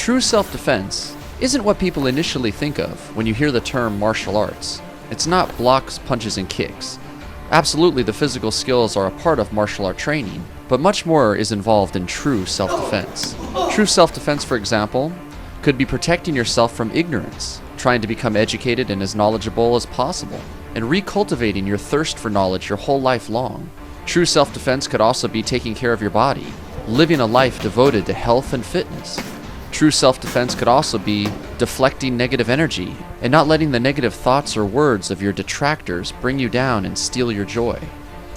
True self-defense isn't what people initially think of when you hear the term martial arts. It's not blocks, punches, and kicks. Absolutely, the physical skills are a part of martial art training, but much more is involved in true self-defense. True self-defense, for example, could be protecting yourself from ignorance, trying to become educated and as knowledgeable as possible, and recultivating your thirst for knowledge your whole life long. True self-defense could also be taking care of your body, living a life devoted to health and fitness. True self-defense could also be deflecting negative energy and not letting the negative thoughts or words of your detractors bring you down and steal your joy.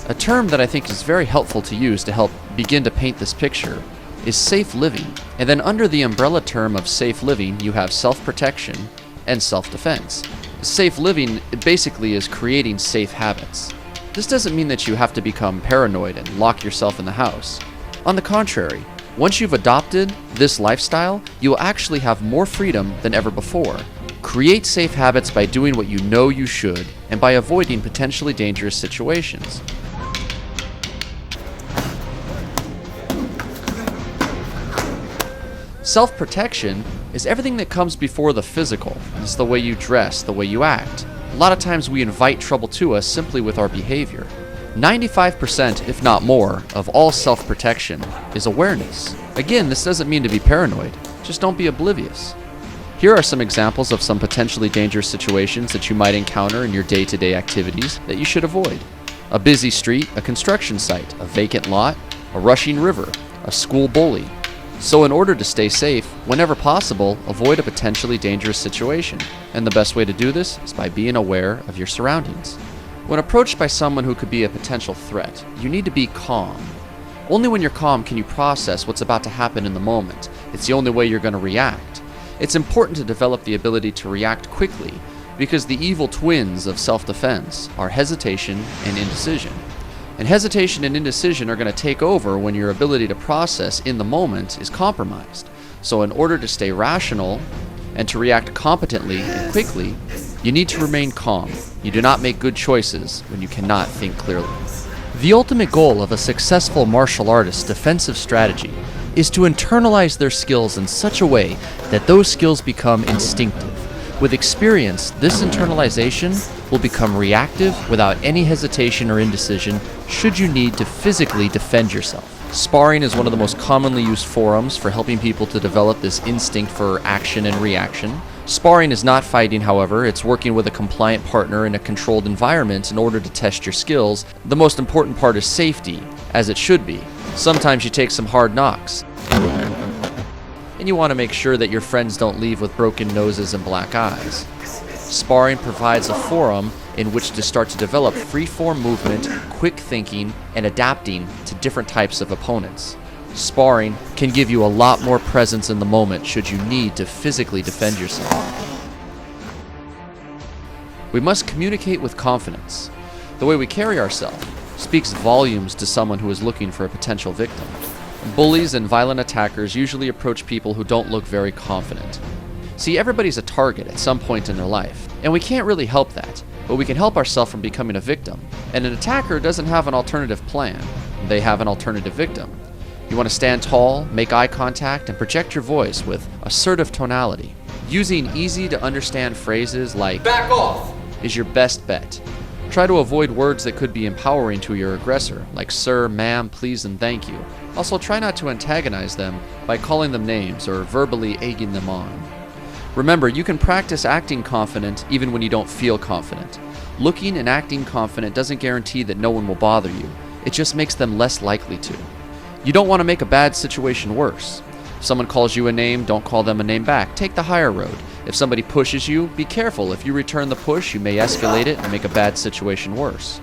A term that I think is very helpful to use to help begin to paint this picture is safe living. And then under the umbrella term of safe living, you have self-protection and self-defense. Safe living basically is creating safe habits. This doesn't mean that you have to become paranoid and lock yourself in the house. On the contrary, once you've adopted this lifestyle, you will actually have more freedom than ever before. Create safe habits by doing what you know you should and by avoiding potentially dangerous situations. Self-protection is everything that comes before the physical. It's the way you dress, the way you act. A lot of times we invite trouble to us simply with our behavior. 95%, if not more, of all self-protection is awareness. Again, this doesn't mean to be paranoid, just don't be oblivious. Here are some examples of some potentially dangerous situations that you might encounter in your day-to-day activities that you should avoid. A busy street, a construction site, a vacant lot, a rushing river, a school bully. So in order to stay safe, whenever possible, avoid a potentially dangerous situation. And the best way to do this is by being aware of your surroundings. When approached by someone who could be a potential threat, you need to be calm. Only when you're calm can you process what's about to happen in the moment. It's the only way you're going to react. It's important to develop the ability to react quickly because the evil twins of self-defense are hesitation and indecision. And hesitation and indecision are going to take over when your ability to process in the moment is compromised. So in order to stay rational and to react competently and quickly, you need to remain calm. You do not make good choices when you cannot think clearly. The ultimate goal of a successful martial artist's defensive strategy is to internalize their skills in such a way that those skills become instinctive. With experience, this internalization will become reactive without any hesitation or indecision should you need to physically defend yourself. Sparring is one of the most commonly used forums for helping people to develop this instinct for action and reaction. Sparring is not fighting, however, it's working with a compliant partner in a controlled environment in order to test your skills. The most important part is safety, as it should be. Sometimes you take some hard knocks, and you want to make sure that your friends don't leave with broken noses and black eyes. Sparring provides a forum in which to start to develop free-form movement, quick thinking, and adapting to different types of opponents. Sparring can give you a lot more presence in the moment should you need to physically defend yourself. We must communicate with confidence. The way we carry ourselves speaks volumes to someone who is looking for a potential victim. Bullies and violent attackers usually approach people who don't look very confident. See, everybody's a target at some point in their life, and we can't really help that, but we can help ourselves from becoming a victim. And an attacker doesn't have an alternative plan. They have an alternative victim. You want to stand tall, make eye contact, and project your voice with assertive tonality. Using easy-to-understand phrases like "back off" is your best bet. Try to avoid words that could be empowering to your aggressor, like sir, ma'am, please, and thank you. Also, try not to antagonize them by calling them names or verbally egging them on. Remember, you can practice acting confident even when you don't feel confident. Looking and acting confident doesn't guarantee that no one will bother you. It just makes them less likely to. You don't want to make a bad situation worse. If someone calls you a name, don't call them a name back. Take the higher road. If somebody pushes you, be careful. If you return the push, you may escalate it and make a bad situation worse.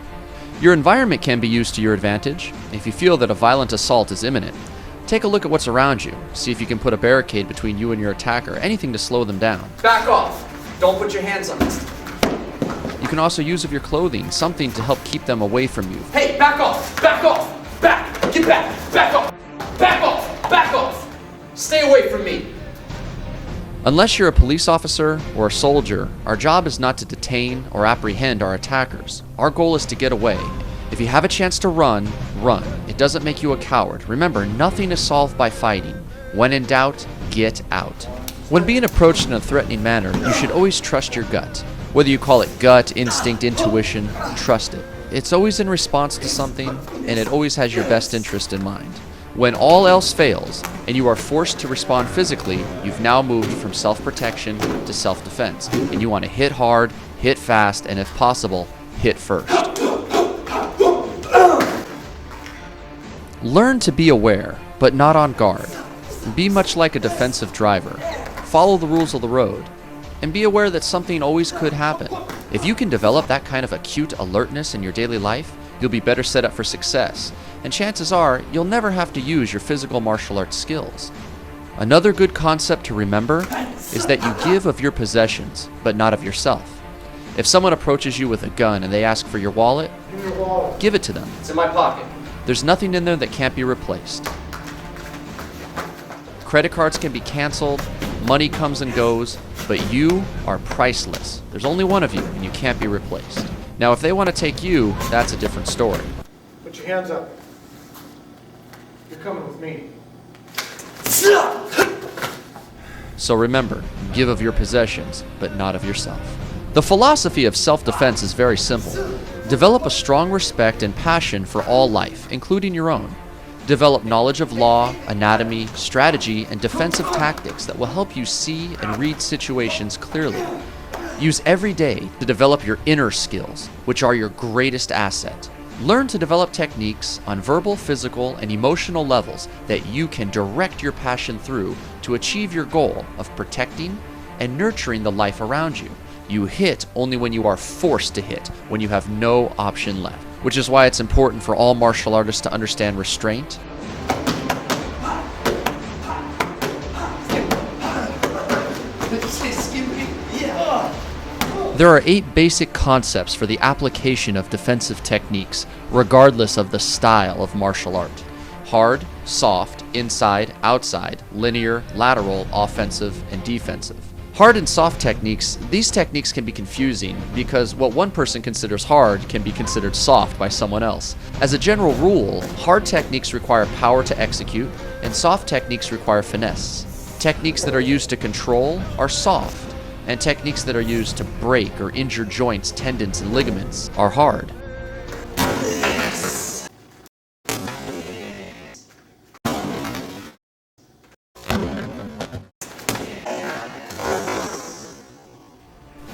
Your environment can be used to your advantage. If you feel that a violent assault is imminent, take a look at what's around you. See if you can put a barricade between you and your attacker, anything to slow them down. Back off! Don't put your hands on this. You can also use of your clothing, something to help keep them away from you. Hey, back off! Back off! Back! Get back! Back off! Back off! Back off! Stay away from me! Unless you're a police officer or a soldier, our job is not to detain or apprehend our attackers. Our goal is to get away. If you have a chance to run, run. It doesn't make you a coward. Remember, nothing is solved by fighting. When in doubt, get out. When being approached in a threatening manner, you should always trust your gut. Whether you call it gut, instinct, intuition, trust it. It's always in response to something, and it always has your best interest in mind. When all else fails, and you are forced to respond physically, you've now moved from self-protection to self-defense, and you want to hit hard, hit fast, and if possible, hit first. Learn to be aware, but not on guard. Be much like a defensive driver. Follow the rules of the road, and be aware that something always could happen. If you can develop that kind of acute alertness in your daily life, you'll be better set up for success, and chances are you'll never have to use your physical martial arts skills. Another good concept to remember is that you give of your possessions, but not of yourself. If someone approaches you with a gun and they ask for your wallet, give it to them. It's in my pocket. There's nothing in there that can't be replaced. Credit cards can be canceled, money comes and goes, but you are priceless. There's only one of you, and you can't be replaced. Now, if they want to take you, that's a different story. Put your hands up. You're coming with me. So remember, give of your possessions, but not of yourself. The philosophy of self-defense is very simple. Develop a strong respect and passion for all life, including your own. Develop knowledge of law, anatomy, strategy, and defensive tactics that will help you see and read situations clearly. Use every day to develop your inner skills, which are your greatest asset. Learn to develop techniques on verbal, physical, and emotional levels that you can direct your passion through to achieve your goal of protecting and nurturing the life around you. You hit only when you are forced to hit, when you have no option left, which is why it's important for all martial artists to understand restraint, There are 8 basic concepts for the application of defensive techniques, regardless of the style of martial art. Hard, soft, inside, outside, linear, lateral, offensive, and defensive. Hard and soft techniques, these techniques can be confusing because what one person considers hard can be considered soft by someone else. As a general rule, hard techniques require power to execute, and soft techniques require finesse. Techniques that are used to control are soft, and techniques that are used to break or injure joints, tendons, and ligaments are hard.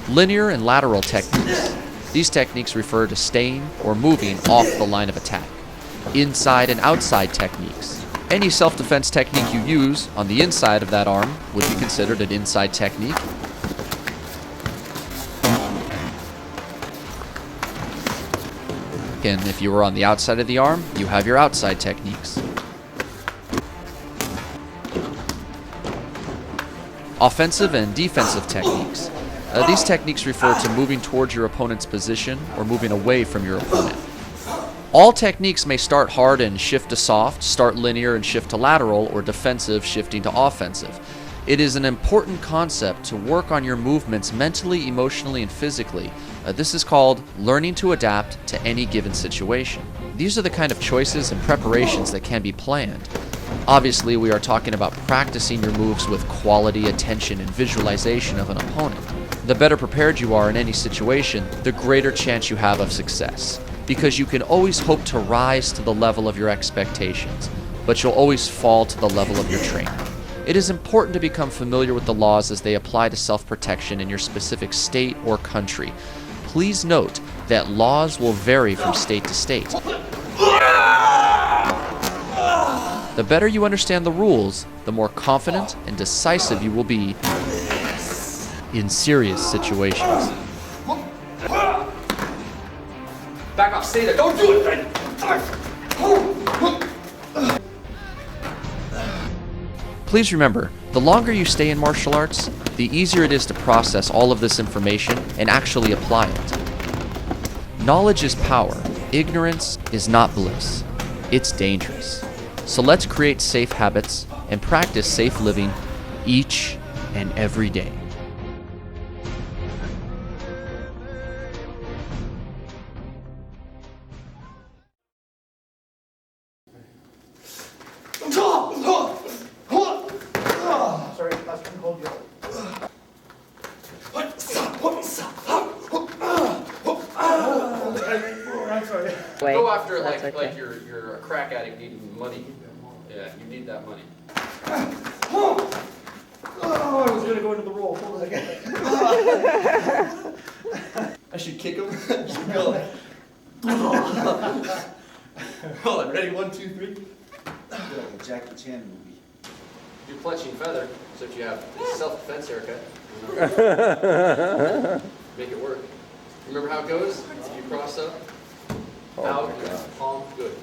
Linear and lateral techniques. These techniques refer to staying or moving off the line of attack. Inside and outside techniques. Any self-defense technique you use on the inside of that arm would be considered an inside technique. And if you were on the outside of the arm, you have your outside techniques. Offensive and defensive techniques. These techniques refer to moving towards your opponent's position or moving away from your opponent. All techniques may start hard and shift to soft, start linear and shift to lateral, or defensive shifting to offensive. It is an important concept to work on your movements mentally, emotionally, and physically. This is called learning to adapt to any given situation. These are the kind of choices and preparations that can be planned. Obviously, we are talking about practicing your moves with quality, attention, and visualization of an opponent. The better prepared you are in any situation, the greater chance you have of success, because you can always hope to rise to the level of your expectations, but you'll always fall to the level of your training. It is important to become familiar with the laws as they apply to self-protection in your specific state or country. Please note that laws will vary from state to state. The better you understand the rules, the more confident and decisive you will be in serious situations. Back off, stay there. Don't do it! Please remember, the longer you stay in martial arts, the easier it is to process all of this information and actually apply it. Knowledge is power. Ignorance is not bliss. It's dangerous. So let's create safe habits and practice safe living each and every day. Go after it That's like okay. like you're a crack addict needing money. Yeah, you need that money. Oh, I was gonna go into the roll. Hold on. I should kick him. Just go like. Hold on, ready? 1, 2, 3. Like a Jackie Chan movie. Do punching feather, so if you have self-defense haircut, make it work. Remember how it goes? If you cross up, out, palm, good.